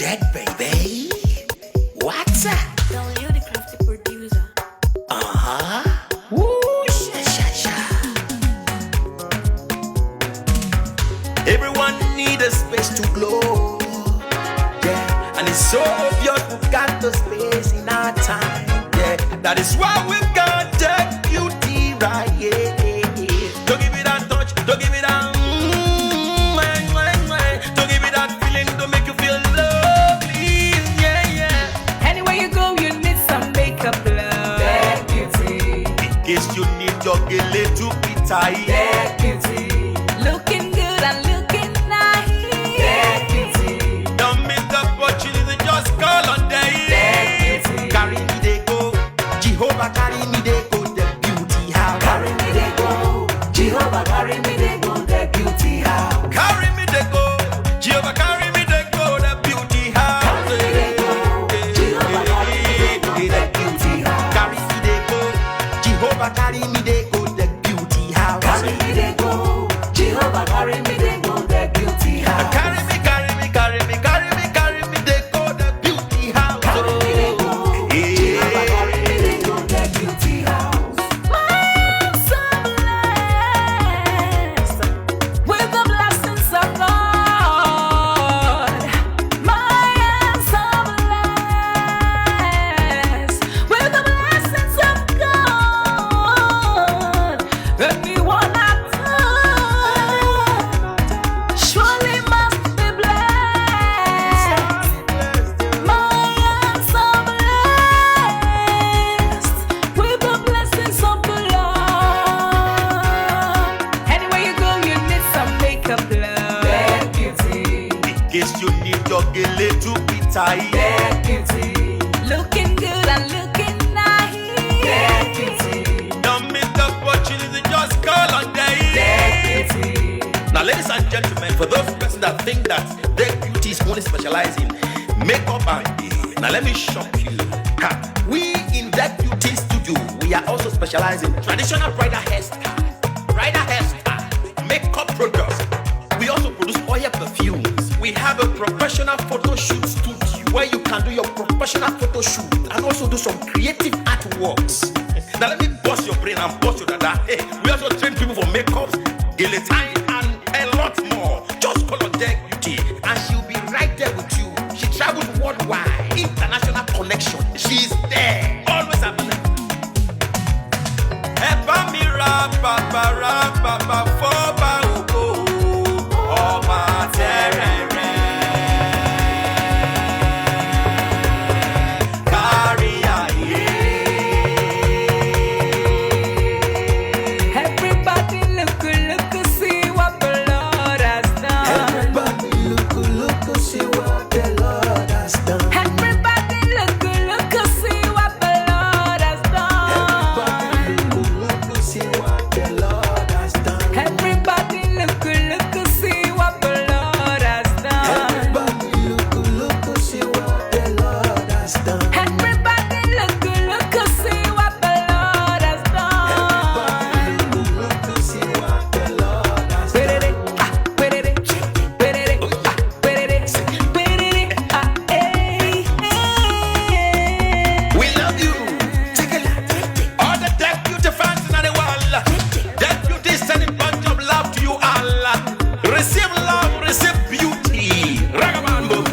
dead, baby. What's up? Don't you the crafty producer? Woo, sha. Everyone need a space to glow. Yeah, and it's so obvious we've got the space in our time. Yeah, that is why we've got that beauty right. Yeah. Don't give it that touch, don't give it that. Don't give it that feeling, don't make you feel lovely. Yeah. Anywhere you go, you need some makeup, love. That beauty. In case you need your gele to be tight. That beauty. Looking good and looking nice. That beauty. Don't miss the opportunity, just call on day. That beauty. Carry me they go, Jehovah carry me they go, the beauty house. Carry me they go, Jehovah carry me they go, the beauty house. Carry me they go, Jehovah carry me they go, the beauty house. Carry me they go, Jehovah carry me they go, the beauty house. Carry me they go, Jehovah carry me they go, the beauty house. Carry me they go, Jehovah carry me they go, the beauty house. Carry me they go, the beauty house. Carry me they go, Jehovah carry me they go, the beauty house. I'm so blessed with the blessings of God. I'm so blessed with the blessings of God. Anyone I touch surely must be blessed. I'm so blessed with the blessings of the Lord. Anywhere you go, you need some makeup, love. That beauty. In case you need your gele to be tight. That beauty. Looking good and looking nice. That beauty. Don't miss the opportunity, just call on day. That beauty. Now, ladies and gentlemen, for those persons that think that their beauty is only specialized in makeup and hair, now let me shock you. We in that beauty studio, we are also specialized in traditional bridal hairstyle, makeup products. We also produce oil perfumes. We have a professional photo shoot studio where you can do your professional photo shoot and also do some creative artworks. Now let me bust your brain and bust your dada. Hey, we also train people for makeups, guillotine, and a lot more. Just call on Deck Beauty and she'll be right there with you. She travels worldwide, international connection. She's there, always available. Epa mi rapa foba ugo, ọba terere. Kárí ayé. Everybody look, see what the Lord has done. Everybody look, see what the Lord has done. Everybody look, see what the Lord has done. Everybody look, see what the Lord has done. Everybody look, see what the Lord has done. Everybody look, see what the Lord has done. Everybody look, see what the Lord has done. Look, see what the Lord has done. We love you. All the Deck Beauty fans in the world. Deck Beauty is sending bunch of love to you all. Receive love, receive beauty. Ragabambo.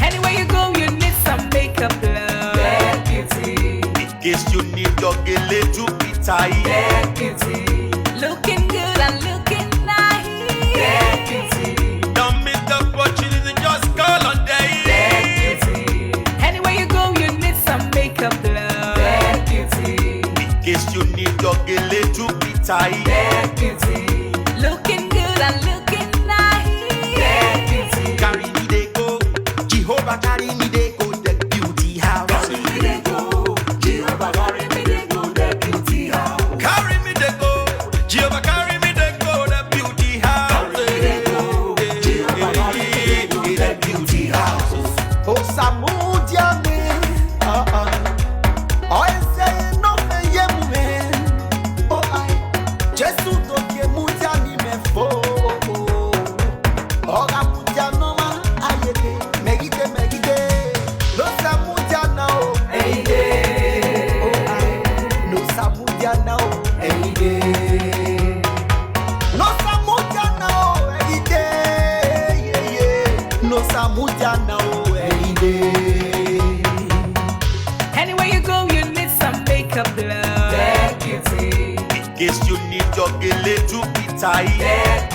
Anywhere you go, you need some makeup, love. That beauty. In case you need your gele to be tight. That beauty. Looking good and looking nice. That beauty. Don't miss the opportunity, just call on day. That beauty. Anywhere you go, you need some makeup, love. That beauty. In case you need your gele to be tight. That beauty. Looking good and looking nice. That beauty. Carry me they go, Jehovah carry me they go, the beauty house. Carry me they go, Jehovah carry me they go, the beauty house. Carry me they go, Jehovah carry me they go, the beauty house. Carry me they go, Jehovah carry me they go, the beauty house. Oh, Samudia me, I say no me. Oh, I like a blow. Deputy. In case you need your gele to be tight.